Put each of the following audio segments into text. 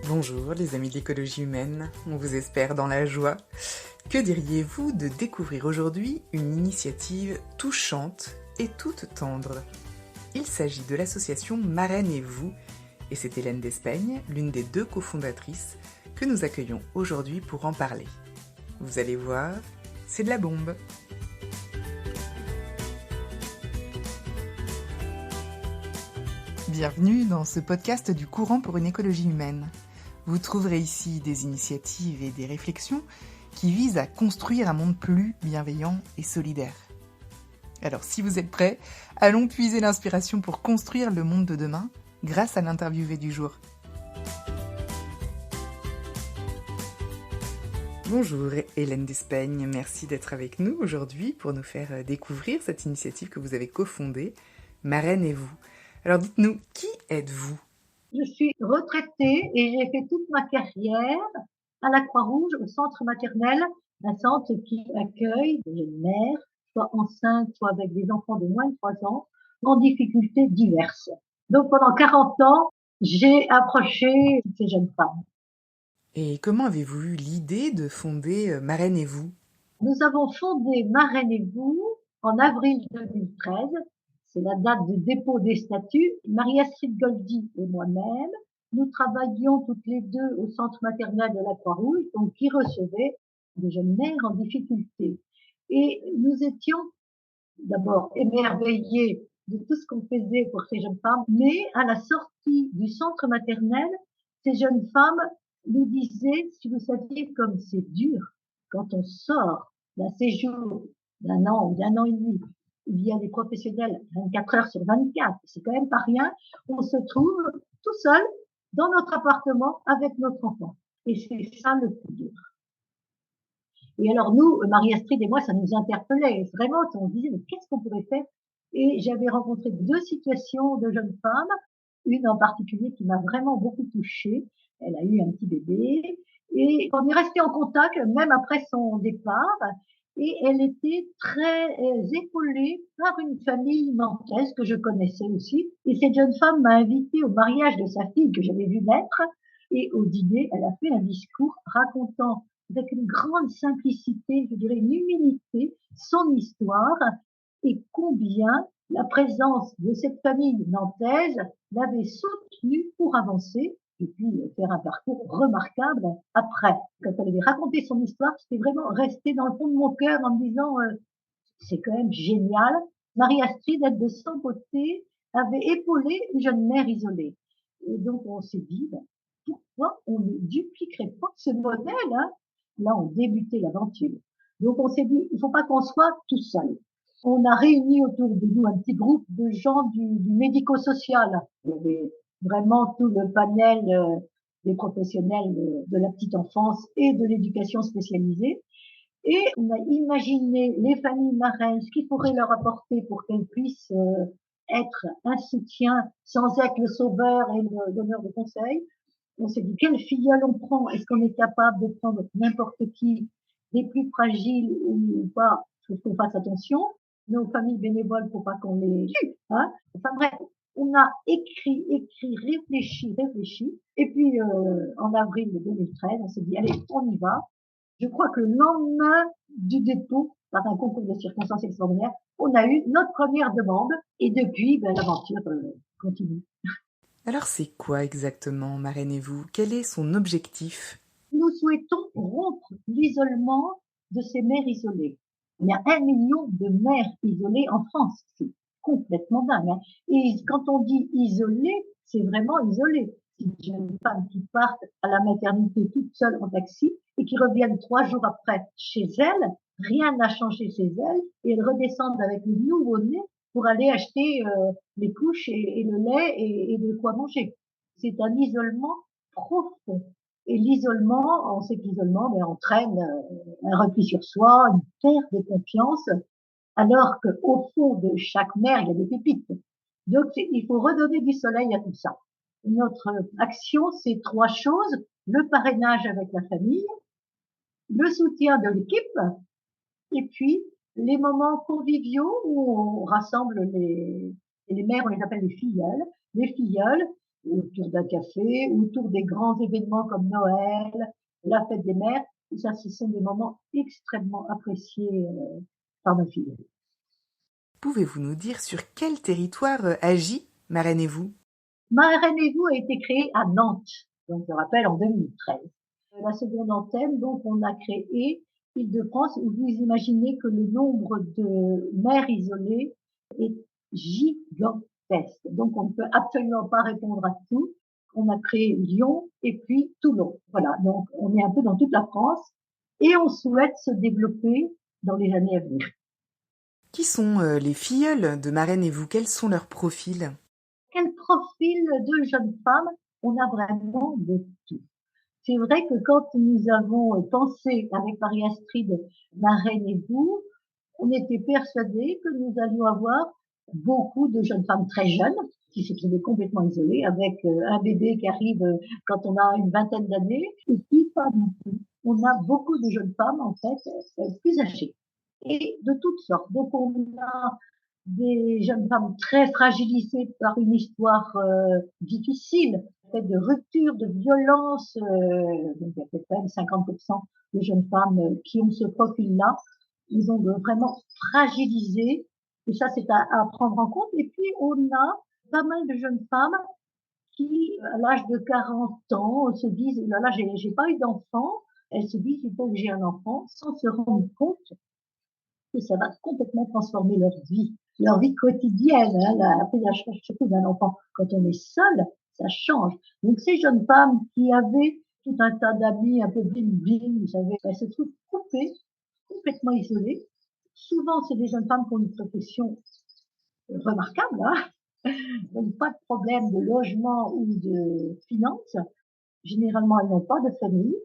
Bonjour les amis de l'écologie humaine, on vous espère dans la joie. Que diriez-vous de découvrir aujourd'hui une initiative touchante et toute tendre? Il s'agit de l'association Marraine et vous, et c'est Hélène Despeigne, l'une des deux cofondatrices, que nous accueillons aujourd'hui pour en parler. Vous allez voir, c'est de la bombe. Bienvenue dans ce podcast du courant pour une écologie humaine. Vous trouverez ici des initiatives et des réflexions qui visent à construire un monde plus bienveillant et solidaire. Alors si vous êtes prêts, allons puiser l'inspiration pour construire le monde de demain grâce à l'interviewé du jour. Bonjour Hélène Despeigne, merci d'être avec nous aujourd'hui pour nous faire découvrir cette initiative que vous avez cofondée, Marraine et vous. Alors dites-nous, qui êtes-vous ? Je suis retraitée et j'ai fait toute ma carrière à la Croix-Rouge, au centre maternel, un centre qui accueille des mères, soit enceintes, soit avec des enfants de moins de 3 ans, en difficultés diverses. Donc pendant 40 ans, j'ai approché ces jeunes femmes. Et comment avez-vous eu l'idée de fonder Marraine et vous ? Nous avons fondé Marraine et vous en avril 2013. C'est la date de dépôt des statuts. Marie-Astrid Goldy et moi-même, nous travaillions toutes les deux au centre maternel de la Croix-Rouge, donc qui recevait des jeunes mères en difficulté. Et nous étions d'abord émerveillés de tout ce qu'on faisait pour ces jeunes femmes, mais à la sortie du centre maternel, ces jeunes femmes nous disaient, si vous saviez comme c'est dur quand on sort d'un séjour d'un an ou d'un an et demi, il y a des professionnels 24 heures sur 24, c'est quand même pas rien, on se trouve tout seul dans notre appartement avec notre enfant. Et c'est ça le plus dur. Et alors nous, Marie-Astrid et moi, ça nous interpellait. Vraiment, on disait, mais qu'est-ce qu'on pourrait faire? Et j'avais rencontré 2 situations de jeunes femmes, une en particulier qui m'a vraiment beaucoup touchée. Elle a eu un petit bébé et on est resté en contact même après son départ. Et elle était très épaulée par une famille nantaise que je connaissais aussi. Et cette jeune femme m'a invitée au mariage de sa fille que j'avais vu naître. Et au dîner, elle a fait un discours racontant avec une grande simplicité, je dirais une humilité, son histoire et combien la présence de cette famille nantaise l'avait soutenue pour avancer et puis faire un parcours remarquable après. Quand elle avait raconté son histoire, c'était vraiment resté dans le fond de mon cœur en me disant c'est quand même génial. Marie-Astrid, elle de son côté, avait épaulé une jeune mère isolée. Et donc on s'est dit, pourquoi on ne dupliquerait pas ce modèle, hein? Là, on débutait l'aventure. Donc, on s'est dit, il ne faut pas qu'on soit tout seul. On a réuni autour de nous un petit groupe de gens du médico-social. Il y avait vraiment tout le panel des professionnels de la petite enfance et de l'éducation spécialisée. Et on a imaginé les familles marraines, ce qu'il faudrait leur apporter pour qu'elles puissent être un soutien sans être le sauveur et le donneur de conseils. On s'est dit, quelle filleule on prend? Est-ce qu'on est capable de prendre n'importe qui, des plus fragiles ou pas? Il faut qu'on fasse attention. Nos familles bénévoles, faut pas qu'on les tue, hein. Enfin bref, on a écrit, réfléchi. Et puis, en avril 2013, on s'est dit, allez, on y va. Je crois que le lendemain du dépôt, par un concours de circonstances extraordinaires, on a eu notre première demande. Et depuis, l'aventure continue. Alors c'est quoi exactement Marraine et vous ? Quel est son objectif ? Nous souhaitons rompre l'isolement de ces mères isolées. Il y a 1 million de mères isolées en France. C'est complètement dingue, hein. Et quand on dit isolée, c'est vraiment isolé. C'est des jeunes femmes qui partent à la maternité toutes seules en taxi et qui reviennent 3 jours après chez elles. Rien n'a changé chez elles et elles redescendent avec le nouveau-né pour aller acheter les couches et le lait et de quoi manger. C'est un isolement profond. Et l'isolement, on sait que l'isolement entraîne un repli sur soi, une perte de confiance, alors qu'au fond de chaque mer, il y a des pépites. Donc, il faut redonner du soleil à tout ça. Notre action, c'est 3 choses. Le parrainage avec la famille, le soutien de l'équipe, et puis les moments conviviaux où on rassemble les mères, on les appelle les filleules, autour d'un café, autour des grands événements comme Noël, la fête des mères. Et ça, ce sont des moments extrêmement appréciés par ma fille. Pouvez-vous nous dire sur quel territoire agit Marraine et vous? Marraine et vous a été créée à Nantes, donc je rappelle en 2013. La seconde antenne, donc on a créé Île-de-France, où vous imaginez que le nombre de mères isolées est gigantesque. Donc on ne peut absolument pas répondre à tout. On a créé Lyon et puis Toulon. Voilà, donc on est un peu dans toute la France et on souhaite se développer dans les années à venir. Qui sont les filleuls de Marraine et vous? Quels sont leurs profils? Quel profil de jeune femme? On a vraiment de tout. C'est vrai que quand nous avons pensé avec Marie-Astrid, Marraine et vous, on était persuadés que nous allions avoir beaucoup de jeunes femmes très jeunes qui se trouvaient complètement isolées avec un bébé qui arrive quand on a une vingtaine d'années et puis pas du tout. On a beaucoup de jeunes femmes en fait plus âgées et de toutes sortes. Donc on a des jeunes femmes très fragilisées par une histoire difficile, faite de rupture, de violence. Donc il y a peut-être même 50% de jeunes femmes qui ont ce profil-là. Ils ont vraiment fragilisé. Et ça, c'est à prendre en compte. Et puis, on a pas mal de jeunes femmes qui, à l'âge de 40 ans, se disent, là, là, j'ai pas eu d'enfant. Elles se disent, il faut que j'ai un enfant, sans se rendre compte que ça va complètement transformer leur vie quotidienne. Hein, la charge surtout d'un enfant. Quand on est seul, ça change. Donc ces jeunes femmes qui avaient tout un tas d'amis un peu bling-bling, vous savez, elles se trouvent coupées, complètement isolées. Souvent, c'est des jeunes femmes qui ont une profession remarquable, hein, donc pas de problème de logement ou de finances. Généralement, elles n'ont pas de famille.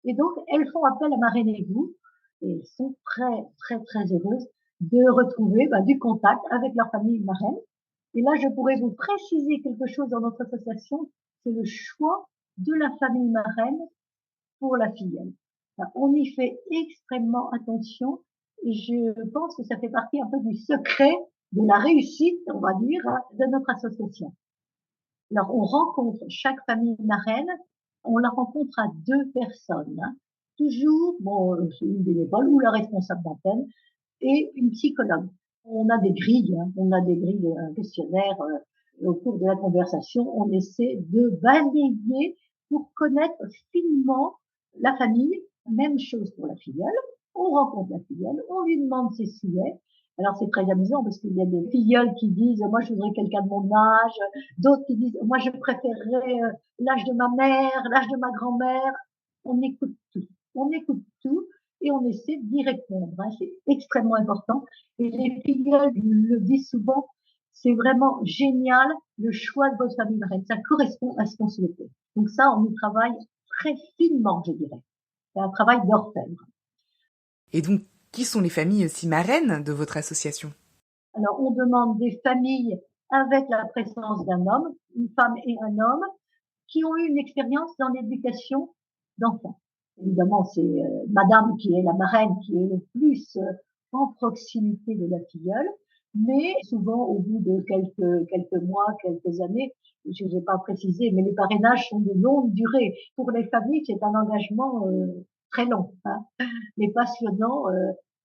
Et donc, elles font appel à Marraine et vous et sont très, très, très heureuses de retrouver du contact avec leur famille marraine. Et là, je pourrais vous préciser quelque chose dans notre association, c'est le choix de la famille marraine pour la filleule. On y fait extrêmement attention et je pense que ça fait partie un peu du secret de la réussite, on va dire, de notre association. Alors, on rencontre chaque famille marraine, on la rencontre à 2 personnes, hein. Toujours, bon, c'est une bénévole ou la responsable d'antenne et une psychologue. On a des grilles, hein, on a des grilles, un questionnaire. Au cours de la conversation, on essaie de balayer pour connaître finement la famille. Même chose pour la filleule. On rencontre la filleule, on lui demande ses souhaits. Alors c'est très amusant parce qu'il y a des filleuls qui disent moi je voudrais quelqu'un de mon âge, d'autres qui disent moi je préférerais l'âge de ma mère, l'âge de ma grand-mère. On écoute tout, on écoute tout et on essaie d'y répondre. Hein. C'est extrêmement important. Et les filleuls le disent souvent, c'est vraiment génial le choix de votre famille marraine. Ça correspond à ce qu'on souhaitait. Donc ça, on y travaille très finement, je dirais. C'est un travail d'orfèvre. Et donc, qui sont les familles aussi marraines de votre association? Alors, on demande des familles avec la présence d'un homme, une femme et un homme, qui ont eu une expérience dans l'éducation d'enfants. Évidemment, c'est madame qui est la marraine qui est le plus en proximité de la filleule, mais souvent au bout de quelques mois, quelques années, je n'ai pas précisé, mais les parrainages sont de longue durée. Pour les familles, c'est un engagement très long, hein, mais passionnant,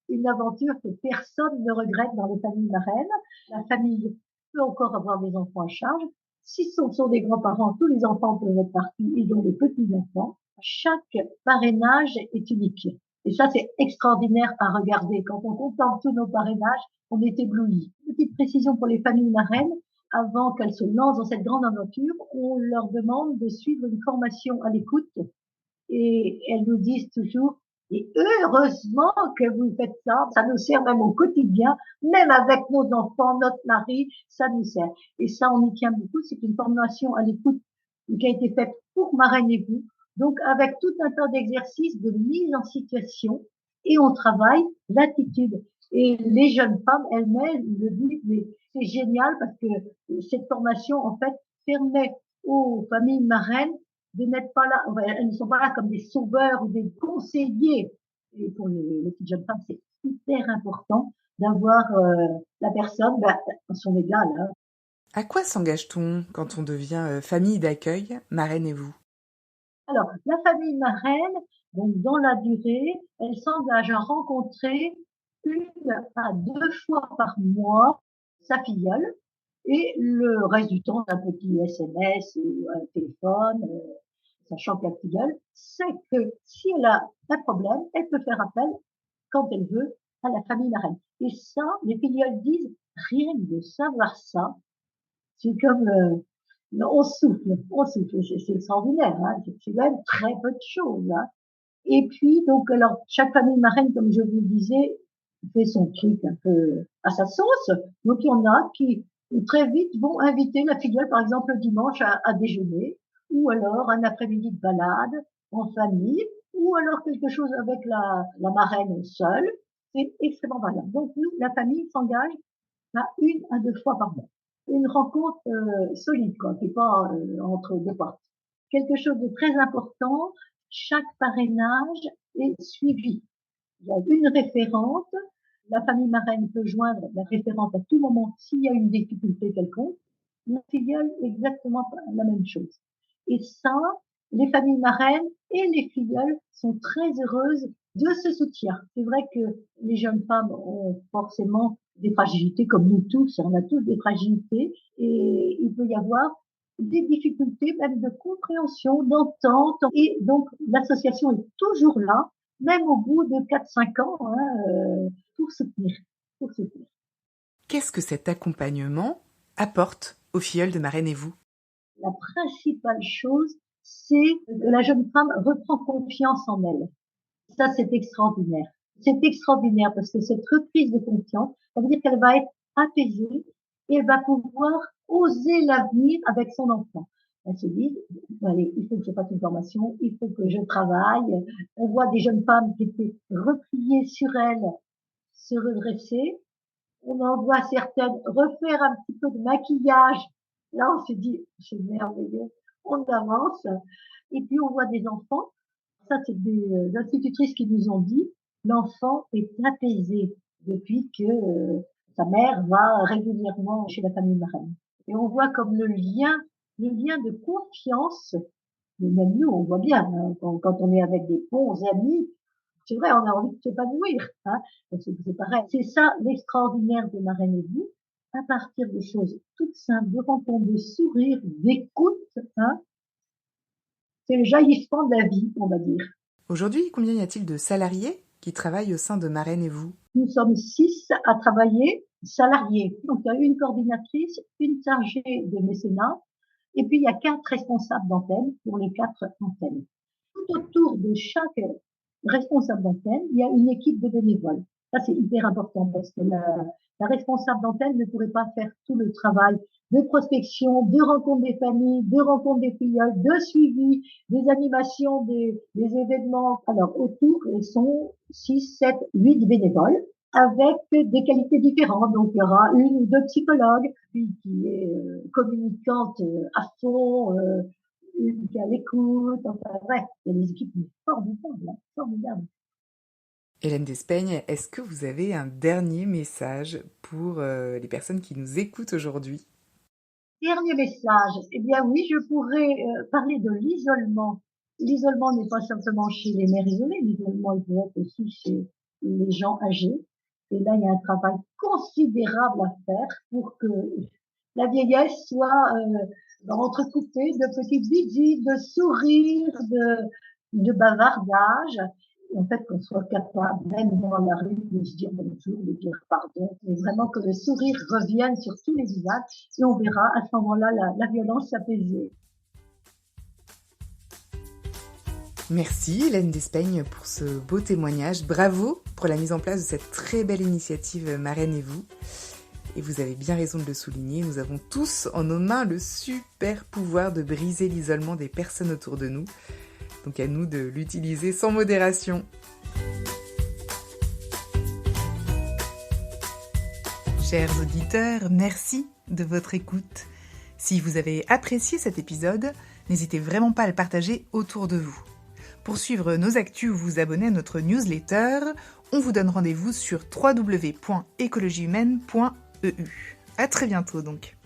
une aventure que personne ne regrette dans les familles marraines. La famille peut encore avoir des enfants à charge. Si ce sont des grands-parents, tous les enfants peuvent être partis, ils ont des petits-enfants. Chaque parrainage est unique. Et ça, c'est extraordinaire à regarder. Quand on contemple tous nos parrainages, on est ébloui. Petite précision pour les familles marraines, avant qu'elles se lancent dans cette grande aventure, on leur demande de suivre une formation à l'écoute et elles nous disent toujours et heureusement que vous faites ça, ça nous sert même au quotidien, même avec nos enfants, notre mari, ça nous sert. Et ça, on y tient beaucoup, c'est une formation à l'écoute qui a été faite pour Marraine et vous, donc avec tout un tas d'exercices de mise en situation, et on travaille l'attitude. Et les jeunes femmes elles-mêmes le disent, mais c'est génial parce que cette formation, en fait, permet aux familles marraines de n'être pas là, elles ne sont pas là comme des sauveurs ou des conseillers. Et pour les petites jeunes femmes, c'est hyper important d'avoir la personne à son égal. Hein. À quoi s'engage-t-on quand on devient famille d'accueil, marraine et vous? Alors, la famille marraine, donc dans la durée, elle s'engage à rencontrer 1 à 2 fois par mois sa filleule et le reste du temps, un petit SMS ou un téléphone, sachant que la filleule sait que si elle a un problème, elle peut faire appel quand elle veut à la famille marraine. Et ça, les filleuls disent, rien que de savoir ça, c'est comme on souffle, c'est extraordinaire, hein, c'est quand même très peu de choses. Hein. Et puis, donc, alors, chaque famille marraine, comme je vous le disais, fait son truc un peu à sa sauce. Donc, il y en a qui, très vite, vont inviter la filleule, par exemple, le dimanche à déjeuner, ou alors un après-midi de balade en famille, ou alors quelque chose avec la marraine seule. C'est extrêmement variable. Donc, nous, la famille s'engage à 1 à 2 fois par mois. Une rencontre solide, quoi, qui n'est pas entre deux portes. Quelque chose de très important, chaque parrainage est suivi. Il y a une référente. La famille marraine peut joindre la référente à tout moment s'il y a une difficulté quelconque. La filleule, exactement la même chose. Et ça, les familles marraines et les filleuls sont très heureuses de ce soutien. C'est vrai que les jeunes femmes ont forcément des fragilités comme nous tous, on a tous des fragilités et il peut y avoir des difficultés même de compréhension, d'entente et donc l'association est toujours là, même au bout de 4-5 ans, hein, pour soutenir, pour soutenir. Qu'est-ce que cet accompagnement apporte aux filleuls de marraine et vous? La principale chose, c'est que la jeune femme reprend confiance en elle. Ça, c'est extraordinaire. C'est extraordinaire parce que cette reprise de confiance, ça veut dire qu'elle va être apaisée et elle va pouvoir oser l'avenir avec son enfant. Elle se dit, allez, il faut que je fasse une formation, il faut que je travaille. On voit des jeunes femmes qui étaient repliées sur elles, se redresser. On en voit certaines refaire un petit peu de maquillage. Là, on se dit, c'est merveilleux. On avance. Et puis, on voit des enfants. Ça, c'est des institutrices qui nous ont dit, l'enfant est apaisé depuis que sa mère va régulièrement chez la famille marraine. Et on voit comme le lien de confiance, mais même nous, on voit bien, hein, quand on est avec des bons amis, c'est vrai, on a envie de s'épanouir. Hein, c'est pareil. C'est ça l'extraordinaire de Marraine et vous, à partir de choses toutes simples, de rencontres, de sourires, d'écoute. Hein, c'est le jaillissement de la vie, on va dire. Aujourd'hui, combien y a-t-il de salariés qui travaillent au sein de Marraine et vous? Nous sommes 6 à travailler, salariés. Donc, il y a une coordinatrice, une chargée de mécénat, et puis il y a 4 responsables d'antenne pour les 4 antennes. Tout autour de chaque responsable d'antenne, il y a une équipe de bénévoles. Ça, c'est hyper important parce que la responsable d'antenne ne pourrait pas faire tout le travail de prospection, de rencontre des familles, de rencontre des filleuls, de suivi, des animations, des événements. Alors, autour, ils sont 6, 7, 8 bénévoles avec des qualités différentes. Donc, il y aura 1 ou 2 psychologues, puis qui est communicante à fond, une qui est à l'écoute. Enfin, bref, il y a des équipes formidables, hein, formidables. Hélène Despeigne, est-ce que vous avez un dernier message pour les personnes qui nous écoutent aujourd'hui? Dernier message. Eh bien oui, je pourrais parler de l'isolement. L'isolement n'est pas simplement chez les mères isolées, l'isolement il peut être aussi chez les gens âgés. Et là, il y a un travail considérable à faire pour que la vieillesse soit entrecoupée de petites visites, de sourires, de bavardage. En fait, qu'on soit capable, même dans la rue, de se dire bonjour, de dire pardon, et vraiment que le sourire revienne sur tous les visages, et on verra à ce moment-là la violence s'apaiser. Merci Hélène Despeigne pour ce beau témoignage. Bravo pour la mise en place de cette très belle initiative Marraine et vous. Et vous avez bien raison de le souligner, nous avons tous en nos mains le super pouvoir de briser l'isolement des personnes autour de nous. Donc à nous de l'utiliser sans modération. Chers auditeurs, merci de votre écoute. Si vous avez apprécié cet épisode, n'hésitez vraiment pas à le partager autour de vous. Pour suivre nos actus ou vous abonner à notre newsletter, on vous donne rendez-vous sur www.ecologihumaine.eu. À très bientôt donc.